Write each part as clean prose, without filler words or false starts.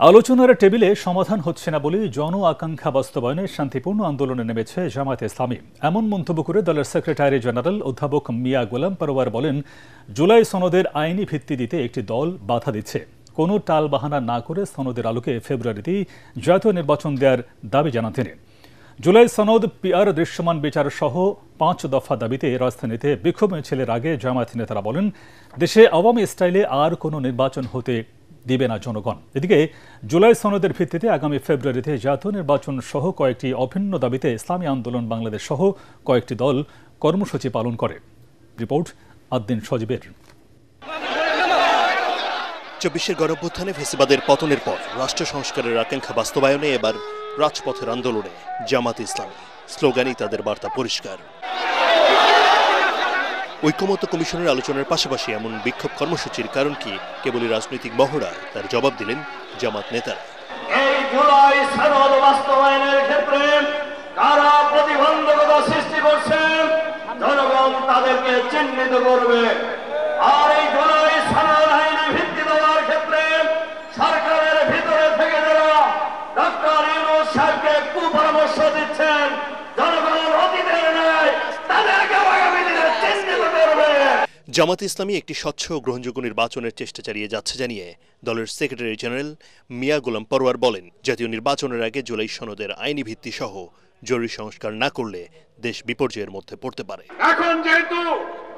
আলোচনার টেবিলে সমাধান হচ্ছে না বলে জন আকাঙ্ক্ষা বাস্তবায়নে শান্তিপূর্ণ আন্দোলনে নেমেছে জামায়াতে ইসলামী। এমন মন্তব্য করে দলের সেক্রেটারি জেনারেল অধ্যাপক মিয়া গোলাম পরোয়ার বলেন, জুলাই সনদের আইনি ভিত্তি দিতে একটি দল বাধা দিচ্ছে। কোনো টালবাহানা না করে সনদের আলোকে ফেব্রুয়ারিতেই জাতীয় নির্বাচন দেওয়ার দাবি জানান তিনি। জুলাই সনদ, পিআর, দৃশ্যমান বিচার সহ 5 দফা দাবিতে রাজধানীতে বিক্ষোভ মিছিলের আগে জামায়াত নেতারা বলেন, দেশে আওয়ামী স্টাইলে আর কোনো নির্বাচন হতে দিবে না জনগণ। এদিকে জুলাই সনদের ভিত্তিতে আগামী ফেব্রুয়ারিতে জাতীয় নির্বাচন সহ কয়েকটি অভিন্ন দাবিতে ইসলামী আন্দোলন বাংলাদেশ সহ কয়েকটি দল কর্মসূচি পালন করে। রিপোর্ট আদ্দিন সজীবের। 24 গণঅভ্যুত্থানে ফেসিবাদের পতনের পর রাষ্ট্র সংস্কারের আকাঙ্ক্ষা বাস্তবায়নে এবার রাজপথের আন্দোলনে জামাত ইসলামী। স্লোগানই তাদের বার্তা পরিষ্কার। ঐক্যমত্য কমিশনের আলোচনার পাশাপাশি এমন বিক্ষোভ কর্মসূচির কারণ কি কেবলই রাজনৈতিক মহড়া, তার জবাব দিলেন জামাত নেতারা। এই জুলাই সনদ বাস্তবায়নের ক্ষেত্রে কারা প্রতিবন্ধকতা সৃষ্টি করছে, জনগণ তাদেরকে চিহ্নিত করবে। আর এই জুলাই সনদ আইনি ভিত্তি দেওয়ার ক্ষেত্রে সরকারের ভিতরে থেকে যারা ডক্টর ইউনূস সাহেবকে কুপরামর্শ দিচ্ছেন, জনগণ অতীতের নয়, তাদেরকে আগামী দিনে চিহ্নিত করবে। জামাত ইসলামী একটি স্বচ্ছ ও গ্রহণযোগ্য নির্বাচনের চেষ্টা চালিয়ে যাচ্ছে জানিয়ে দলের সেক্রেটারি জেনারেল মিয়া গোলাম পরোয়ার বলেন, জাতীয় নির্বাচনের আগে জুলাই সনদের আইনি ভিত্তি সহ জরুরি সংস্কার না করলে দেশ বিপর্যয়ের মধ্যে পড়তে পারে। এখন যেহেতু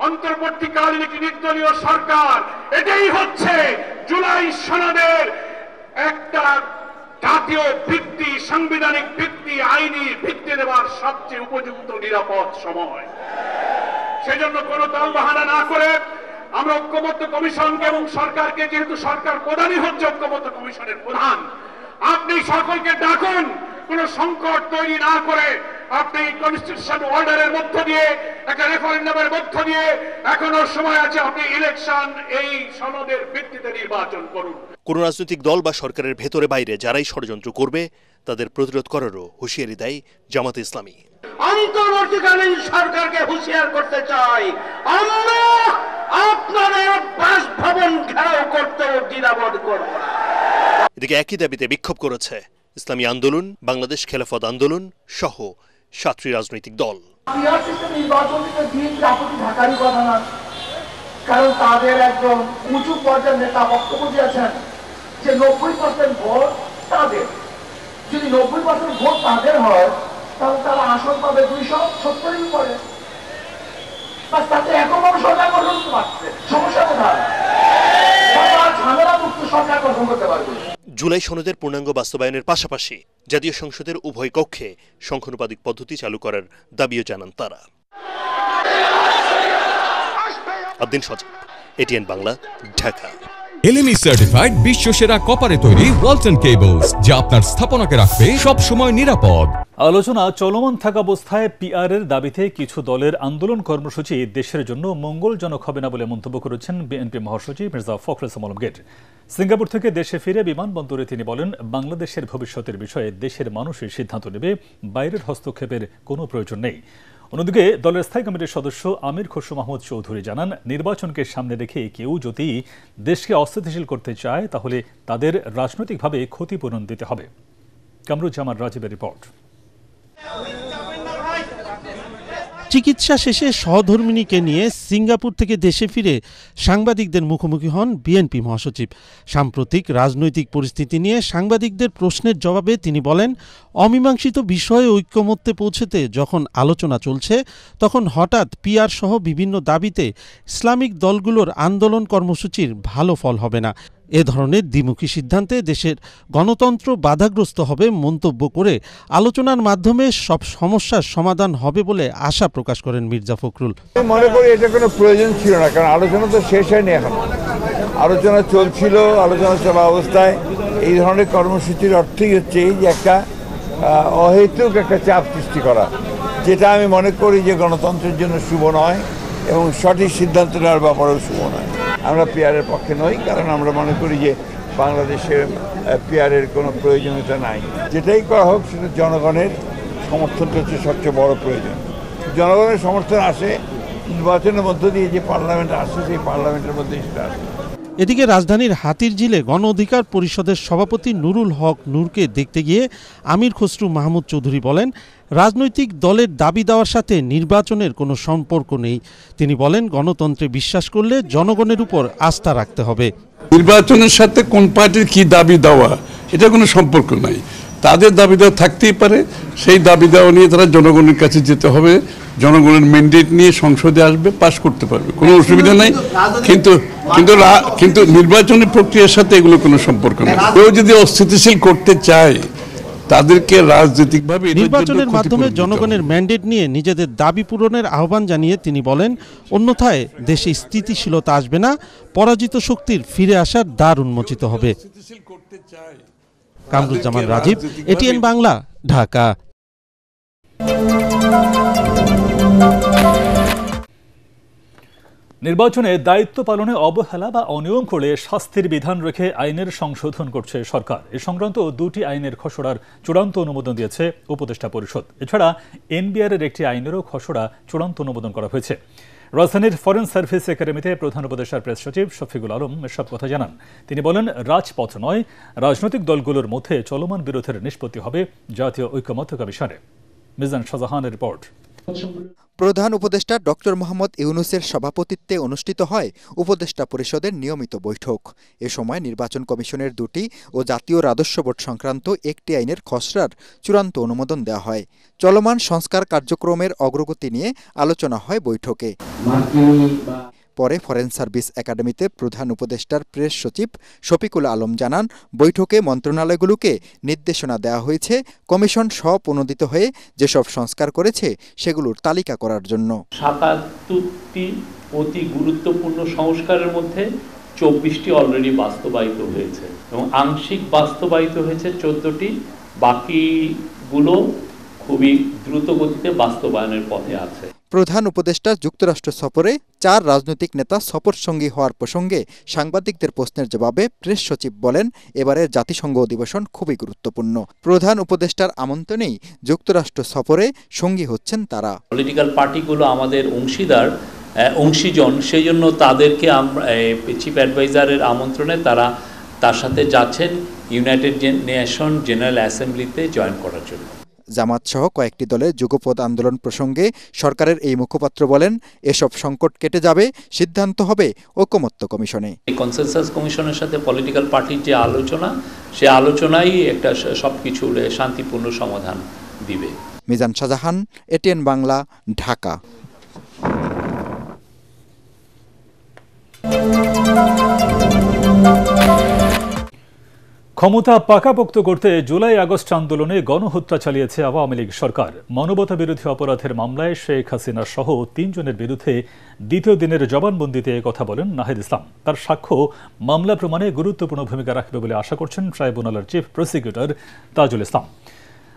অন্তর্বর্তীকালীন একটি নির্দলীয় সরকার, এটাই হচ্ছে জুলাই সনদের একটা জাতীয় ভিত্তি, সাংবিধানিক ভিত্তি, আইনি ভিত্তি দেওয়ার সবচেয়ে উপযুক্ত নিরাপদ সময়। সেজন্য কোনো দলবাহানা না করে আমরা ঐক্যমত্য কমিশনকে এবং সরকারকে, যেহেতু সরকার প্রধানই হচ্ছে ঐক্যমত্য কমিশনের প্রধান, আপনি সকলকে ডাকুন। কোন সংকট তৈরি না করে আপনি কনস্টিটিউশন অর্ডারের মধ্য দিয়ে, একটা রেফারেন্ডামের মধ্য দিয়ে, এখনো সময় আছে, আপনি ইলেকশন এই সনদের ভিত্তিতে নির্বাচন করুন। কোন রাজনৈতিক দল বা সরকারের ভেতরে বাইরে যারাই ষড়যন্ত্র করবে তাদের প্রতিরোধ করারও হুঁশিয়ারি দেয় জামাত ইসলামী। অন্তর্বর্তীকালীন সরকারকে হুঁশিয়ার করতে চাই, আমরা আপনাদের বাসভবন ঘেরাও করতে দ্বিধাবোধ করব না। এদিকে একই দাবিতে বিক্ষোভ করেছে ইসলামী আন্দোলন, বাংলাদেশ খেলাফত আন্দোলন সহ 7টি রাজনৈতিক দল। ঢাকারই কথা না, কারণ তাদের একজন উঁচু পর্যায়ের নেতা বক্তব্য দিয়েছেন যে 90% ভোট তাদের। যদি 90% ভোট তাদের হয় তাহলে তারা আসন পাবে 270-এর উপরে। তাতে এককভাবে সরকার গঠন করতে পারছে, সমস্যা কোথায়? ঝামেলা মুক্ত সরকার গঠন করতে পারবে। জুলাই সনদের পূর্ণাঙ্গ বাস্তবায়নের পাশাপাশি জাতীয় সংসদের উভয় কক্ষে সংখ্যানুপাতিক পদ্ধতি চালু করার দাবিও জানান তারা। Addin Sajib, ATN Bangla, Dhaka. LME certified বিশ্বসেরা কপারে তৈরি ওয়ালটন কেবলস, যা আপনার স্থাপনাকে রাখবে সব সময় নিরাপদ। আলোচনা চলমান থাকা অবস্থায় পিআরের দাবিতে কিছু দলের আন্দোলন কর্মসূচি দেশের জন্য মঙ্গলজনক হবে না বলে মন্তব্য করেছেন বিএনপি মহাসচিব মির্জা ফখরুল ইসলাম আলমগীর। সিঙ্গাপুর থেকে দেশে ফিরে বিমানবন্দরে তিনি বলেন, বাংলাদেশের ভবিষ্যতের বিষয়ে দেশের মানুষই সিদ্ধান্ত নেবে, বাইরের হস্তক্ষেপের কোনো প্রয়োজন নেই। অন্যদিকে দলের স্থায়ী কমিটির সদস্য আমির খসরু মাহমুদ চৌধুরী জানান, নির্বাচনকে সামনে রেখে কেউ যদি দেশকে অস্থিতিশীল করতে চায় তাহলে তাদের রাজনৈতিকভাবে ক্ষতিপূরণ দিতে হবে। কামরুজ্জামান রাজীবের রিপোর্ট। চিকিৎসা শেষে সহধর্মিণীকে নিয়ে সিঙ্গাপুর থেকে দেশে ফিরে সাংবাদিকদের মুখোমুখি হন বিএনপি মহাসচিব। সাম্প্রতিক রাজনৈতিক পরিস্থিতি নিয়ে সাংবাদিকদের প্রশ্নের জবাবে তিনি বলেন, অমীমাংসিত বিষয়ে ঐক্যমত্যে পৌঁছতে যখন আলোচনা চলছে তখন হঠাৎ পিআর সহ বিভিন্ন দাবিতে ইসলামিক দলগুলোর আন্দোলন কর্মসূচির ভালো ফল হবে না। এ ধরনের দ্বিমুখী সিদ্ধান্তে দেশের গণতন্ত্র বাধাগ্রস্ত হবে মন্তব্য করে আলোচনার মাধ্যমে সব সমস্যার সমাধান হবে বলে আশা প্রকাশ করেন মির্জা ফখরুল। মনে করি এটা কোনো প্রয়োজন ছিল না, কারণ আলোচনা তো শেষ হয়নি, এখন আলোচনা চলছিল। আলোচনা চলা অবস্থায় এই ধরনের কর্মসূচির অর্থই হচ্ছে যে একটা অহেতুক একটা চাপ সৃষ্টি করা, যেটা আমি মনে করি যে গণতন্ত্রের জন্য শুভ নয় এবং সঠিক সিদ্ধান্ত নেওয়ার ব্যাপারেও শুভ নয়। আমরা পিআরের পক্ষে নই, কারণ আমরা মনে করি যে বাংলাদেশের পিআরের কোনো প্রয়োজনীয়তা নাই। যেটাই করা হোক সেটা জনগণের সমর্থনটা হচ্ছে সবচেয়ে বড় প্রয়োজন। জনগণের সমর্থন আসে নির্বাচনের মধ্য দিয়ে, যে পার্লামেন্ট আসে সেই পার্লামেন্টের মধ্যে সেটা আসে। এদিকে রাজধানীর হাতিরঝিলে গণ অধিকার পরিষদের সভাপতি নুরুল হক নূরকে দেখতে গিয়ে আমির খসরু মাহমুদ চৌধুরী বলেন, রাজনৈতিক দলের দাবি দেওয়ার সাথে নির্বাচনের কোনো সম্পর্ক নেই। তিনি বলেন, গণতন্ত্রে বিশ্বাস করলে জনগণের উপর আস্থা রাখতে হবে। নির্বাচনের সাথে কোন পার্টির কি দাবি দেওয়া এটা কোনো সম্পর্ক নাই। তাদের দাবি দেওয়া থাকতেই পারে, সেই দাবি দেওয়া নিয়ে তারা জনগণের কাছে যেতে হবে, জনগণের ম্যান্ডেট নিয়ে সংসদে আসবে, পাশ করতে পারবে, কোনো অসুবিধা নাই। কিন্তু নির্বাচনী প্রক্রিয়ার সাথে এগুলো কোনো সম্পর্ক নেই। কেউ যদি অস্থিতিশীল করতে চায় তাদেরকে রাজনৈতিকভাবে নির্বাচনের মাধ্যমে জনগণের ম্যান্ডেট নিয়ে নিজেদের দাবি পূরণের আহ্বান জানিয়ে তিনি বলেন, অন্যথায় দেশে স্থিতিশীলতা আসবে না, পরাজিত শক্তির ফিরে আসার দ্বার উন্মোচিত হবে। কামরুজ্জামান রাজীব, এটিএন বাংলা, ঢাকা। নির্বাচনে দায়িত্ব পালনে অবহেলা বা অনিয়ম করলে শাস্তির বিধান রেখে আইনের সংশোধন করছে সরকার। এ সংক্রান্ত 2টি আইনের খসড়ার চূড়ান্ত অনুমোদন দিয়েছে উপদেষ্টা পরিষদ। এছাড়া এনবিআর এর একটি আইনেরও খসড়া চূড়ান্ত অনুমোদন করা হয়েছে। রাজধানীর ফরেন সার্ভিস একাডেমিতে প্রধান উপদেষ্টার প্রেস সচিব শফিকুল আলম এসব কথা জানান। তিনি বলেন, রাজপথ নয়, রাজনৈতিক দলগুলোর মধ্যে চলমান বিরোধের নিষ্পত্তি হবে জাতীয় ঐকমত্য কমিশনে। মিজান শাহজাহানের রিপোর্ট। প্রধান উপদেষ্টা ডক্টর মোহাম্মদ ইউনূসের সভাপতিত্বে অনুষ্ঠিত হয় উপদেষ্টা পরিষদের নিয়মিত বৈঠক। এ সময় নির্বাচন কমিশনের 2টি ও জাতীয় রাজস্ব বোর্ড সংক্রান্ত একটি আইনের খসড়ার চূড়ান্ত অনুমোদন দেওয়া হয়। চলমান সংস্কার কার্যক্রমের অগ্রগতি নিয়ে আলোচনা হয় বৈঠকে। পরে ফরেন সার্ভিস একাডেমিতে প্রধান উপদেষ্টার প্রেস সচিব শফিকুল আলম জানান, বৈঠকে মন্ত্রণালয়গুলোকে নির্দেশনা দেওয়া হয়েছে কমিশন স্বপ্রণোদিত হয়ে যেসব সংস্কার করেছে সেগুলোর তালিকা করার জন্য। ৭৭টি অতি গুরুত্বপূর্ণ সংস্কারের মধ্যে 24টি অলরেডি বাস্তবায়িত হয়েছে এবং আংশিক বাস্তবায়িত হয়েছে 14টি, বাকিগুলো খুবই দ্রুত গতিতে বাস্তবায়নের পথে আছে। প্রধান উপদেষ্টা যুক্তরাষ্ট্র সফরে 4 রাজনৈতিক নেতা সফরসঙ্গী হওয়ার প্রসঙ্গে সাংবাদিকদের প্রশ্নের জবাবে প্রেস সচিব বলেন, এবারের জাতিসংঘ অধিবেশন খুবই গুরুত্বপূর্ণ। প্রধান উপদেষ্টার আমন্ত্রণেই যুক্তরাষ্ট্র সফরে সঙ্গী হচ্ছেন তারা। পলিটিক্যাল পার্টিগুলো আমাদের অংশীজন, সেই জন্য তাদেরকে চিফ অ্যাডভাইজারের আমন্ত্রণে তার সাথে যাচ্ছেন ইউনাইটেড নেশন জেনারেল অ্যাসেম্বলিতে জয়েন করার জন্য। জামাত সহ কয়েকটি দলের যুগপৎ আন্দোলন প্রসঙ্গে সরকারের এই মুখপাত্র বলেন, এসব সংকট কেটে যাবে, সিদ্ধান্ত হবে ঐকমত্য কমিশনে। এই কনসেনসাস কমিশনের সাথে পলিটিক্যাল পার্টির যে আলোচনা, সে আলোচনাই একটা সবকিছুর শান্তিপূর্ণ সমাধান দিবে। মিজান শাহজাহান, এটিএন বাংলা, ঢাকা। ক্ষমতা পাকাপোক্ত করতে জুলাই আগস্ট আন্দোলনে গণহত্যা চালিয়েছে আওয়ামী লীগ সরকার। মানবতা বিরোধী অপরাধের মামলায় শেখ হাসিনা সহ 3 জনের বিরুদ্ধে দ্বিতীয় দিনের জবানবন্দিতে কথা বলেন নাহিদ ইসলাম। তার সাক্ষ্য মামলা প্রমাণে গুরুত্বপূর্ণ ভূমিকা রাখবে বলে আশা করছেন ট্রাইব্যুনালের চিফ প্রসিকিউটর তাজুল ইসলাম।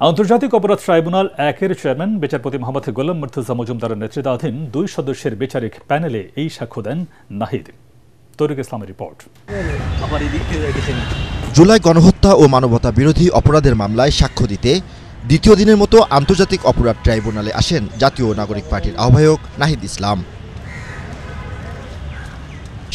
আন্তর্জাতিক অপরাধ ট্রাইব্যুনাল 1-এর চেয়ারম্যান বিচারপতি মোহাম্মদ গোলাম মুর্তজা মজুমদারের নেতৃত্বাধীন 2 সদস্যের বিচারিক প্যানেলে এই সাক্ষ্য দেন নাহিদ। তরিক ইসলামের রিপোর্ট। জুলাই গণহত্যা ও মানবতা বিরোধী অপরাধের মামলায় সাক্ষ্য দিতে দ্বিতীয় দিনের মতো আন্তর্জাতিক অপরাধ ট্রাইব্যুনালে আসেন জাতীয় নাগরিক পার্টির আহ্বায়ক নাহিদ ইসলাম।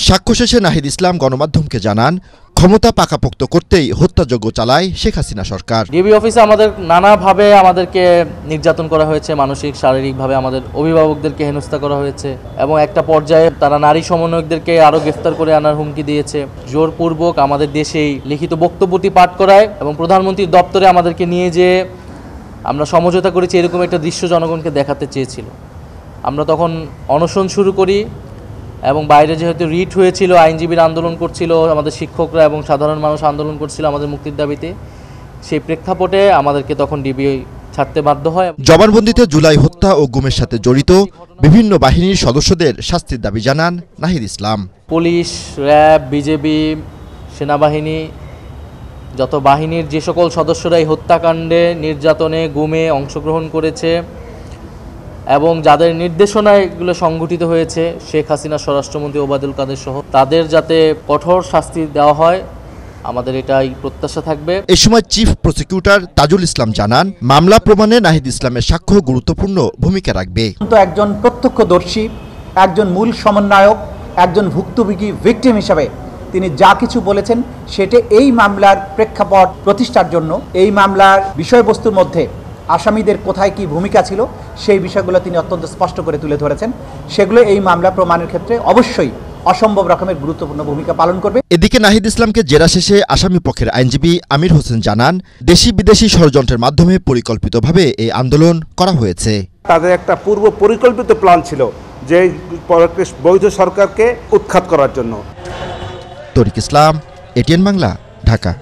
সাক্ষ্য শেষে নাহিদ ইসলাম গণমাধ্যমকে জানান, ক্ষমতা পাকাপোক্ত করতেই হত্যাযজ্ঞ চালায় শেখ হাসিনা সরকার। ডিবি অফিসে আমাদের নানাভাবে আমাদেরকে নির্যাতন করা হয়েছে, মানসিক শারীরিকভাবে আমাদের অভিভাবকদেরকে হেনস্থা করা হয়েছে এবং একটা পর্যায়ে তারা নারী সমন্বয়কদেরকে আরও গ্রেফতার করে আনার হুমকি দিয়েছে। জোরপূর্বক আমাদের দেশেই লিখিত বক্তব্যটি পাঠ করায় এবং প্রধানমন্ত্রীর দপ্তরে আমাদেরকে নিয়ে যেয়ে আমরা সমঝোতা করেছি, এরকম একটা দৃশ্য জনগণকে দেখাতে চেয়েছিল। আমরা তখন অনশন শুরু করি এবং বাইরে যেহেতু রিট হয়েছিল, আইনজীবীরা আন্দোলন করছিল, আমাদের শিক্ষকরা এবং সাধারণ মানুষ আন্দোলন করছিল আমাদের মুক্তির দাবিতে, সেই প্রেক্ষাপটে আমাদেরকে তখন ডিবি ছাড়তে বাধ্য হয়। জবানবন্দিতে জুলাই হত্যা ও গুমের সাথে জড়িত বিভিন্ন বাহিনীর সদস্যদের শাস্তির দাবি জানান Nahid Islam. Police, RAB, BJP, সেনাবাহিনী, যত বাহিনীর যে সকল সদস্যরা এই হত্যাকাণ্ডে, নির্যাতনে, গুমে অংশগ্রহণ করেছে এবং যাদের নির্দেশনায় এগুলো সংঘটিত হয়েছে, শেখ হাসিনা, স্বরাষ্ট্রমন্ত্রী ওবায়দুল কাদের সহ, তাদের যাতে কঠোর শাস্তি দেওয়া হয়, আমাদের এটাই প্রত্যাশা থাকবে। এই সময় চিফ প্রসিকিউটর তাজুল ইসলাম জানান, মামলা প্রমাণে নাহিদ ইসলামের সাক্ষ্য গুরুত্বপূর্ণ ভূমিকা রাখবে। একজন প্রত্যক্ষদর্শী, একজন মূল সমন্বয়ক, একজন ভুক্তভোগী ভিকটিম হিসাবে তিনি যা কিছু বলেছেন সেটা এই মামলার প্রেক্ষাপট প্রতিষ্ঠার জন্য, এই মামলার বিষয়বস্তুর মধ্যে আসামিদের কোথায় কি ভূমিকা ছিল সেই বিষয়গুলো তিনি অত্যন্ত স্পষ্ট করে তুলে ধরেছেন। সেগুলো এই মামলা প্রমাণের ক্ষেত্রে অবশ্যই অসম্ভব রকমের গুরুত্বপূর্ণ ভূমিকা পালন করবে। এদিকে নাহিদ ইসলামকে জেরা শেষে আসামি পক্ষের আইনজীবী আমির হোসেন জানান, দেশি বিদেশি ষড়যন্ত্রের মাধ্যমে পরিকল্পিতভাবে এই আন্দোলন করা হয়েছে। তাদের একটা পূর্ব পরিকল্পিত প্ল্যান ছিল যে বৈধ সরকারকে উৎখাত করার জন্য। তরিক ইসলাম, এটিএন বাংলা, ঢাকা।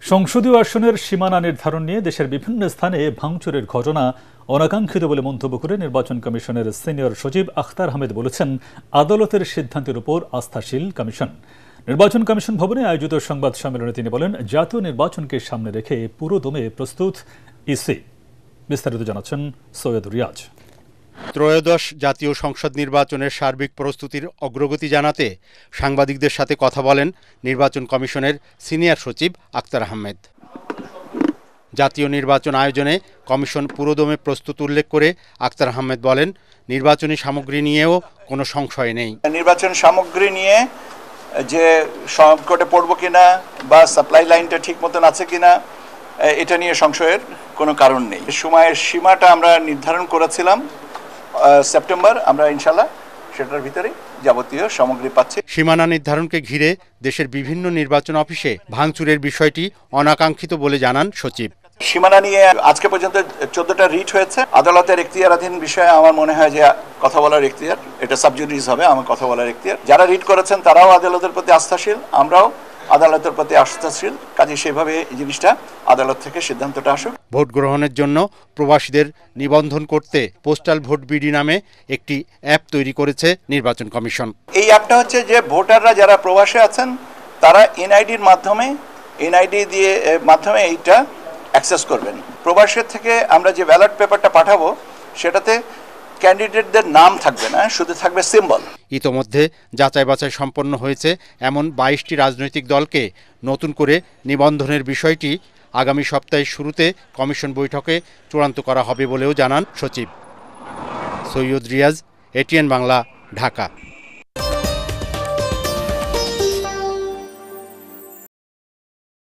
সংসদীয় আসনের সীমানা নির্ধারণ নিয়ে দেশের বিভিন্ন স্থানে ভাঙচুরের ঘটনা অনাকাঙ্ক্ষিত বলে মন্তব্য করে নির্বাচন কমিশনের সিনিয়র সচিব আখতার আহমেদ বলেছেন, আদালতের সিদ্ধান্তের উপর আস্থাশীল কমিশন। নির্বাচন কমিশন ভবনে আয়োজিত সংবাদ সম্মেলনে তিনি বলেন, জাতীয় নির্বাচনকে সামনে রেখে পুরো দমে প্রস্তুত ইসি। বিস্তারিত জানাচ্ছেন সৈয়দ রিয়াজ। ত্রয়োদশ জাতীয় সংসদ নির্বাচনের সার্বিক প্রস্তুতির অগ্রগতি জানাতে সাংবাদিকদের সাথে কথা বলেন নির্বাচন কমিশনের সিনিয়র সচিব আখতার আহমেদ। জাতীয় নির্বাচন আয়োজনে কমিশন পুরোদমে প্রস্তুত উল্লেখ করে আখতার আহমেদ বলেন, নির্বাচনী সামগ্রী নিয়েও কোনো সংশয় নেই। নির্বাচন সামগ্রী নিয়ে যে সংকটে পড়ব কিনা বা সাপ্লাই লাইনটা ঠিক মতন আছে কিনা এটা নিয়ে সংশয়ের কোনো কারণ নেই। সময়ের সীমাটা আমরা নির্ধারণ করেছিলাম সেপ্টেম্বর, আমরা ইনশাল্লাহ সেটার ভিতরে যাবতীয় সামগ্রী পাচ্ছি। সীমানা নির্ধারণকে ঘিরে দেশের বিভিন্ন নির্বাচন অফিসে ভাঙচুরের বিষয়টি অনাকাঙ্ক্ষিত বলে জানান সচিব। সীমানা নিয়ে আজকে পর্যন্ত 14টা রিট হয়েছে। আদালতের এখতিয়ারাধীন বিষয়ে আমার মনে হয় যে কথা বলার এখতিয়ার, এটা সাবজুডিস হবে, আমার কথা বলার এখতিয়ার। যারা রিট করেছেন তারাও আদালতের প্রতি আস্থাশীল, আমরাও আদালতের প্রতি আস্থাশীল। কাজে সেভাবে এই জিনিসটা আদালত থেকে সিদ্ধান্তটা আসুক। ভোট গ্রহণের জন্য প্রবাসীদের নিবন্ধন করতে পোস্টাল ভোট বিডি নামে একটি অ্যাপ তৈরি করেছে নির্বাচন কমিশন। এই অ্যাপটা হচ্ছে যে ভোটাররা যারা প্রবাসে আছেন তারা এনআইডির মাধ্যমে এইটা অ্যাক্সেস করবেন। প্রবাসের থেকে আমরা যে ব্যালট পেপারটা পাঠাবো সেটাতে ক্যান্ডিডেটদের নাম থাকবে না, শুধু থাকবে সিম্বল। ইতোমধ্যে যাচাই বাছাই সম্পন্ন হয়েছে এমন 22টি রাজনৈতিক দলকে নতুন করে নিবন্ধনের বিষয়টি আগামী সপ্তাহের শুরুতে কমিশন বৈঠকে চূড়ান্ত করা হবে বলেও জানান সচিব। সৈয়দ রিয়াজ, এটিএন বাংলা, ঢাকা।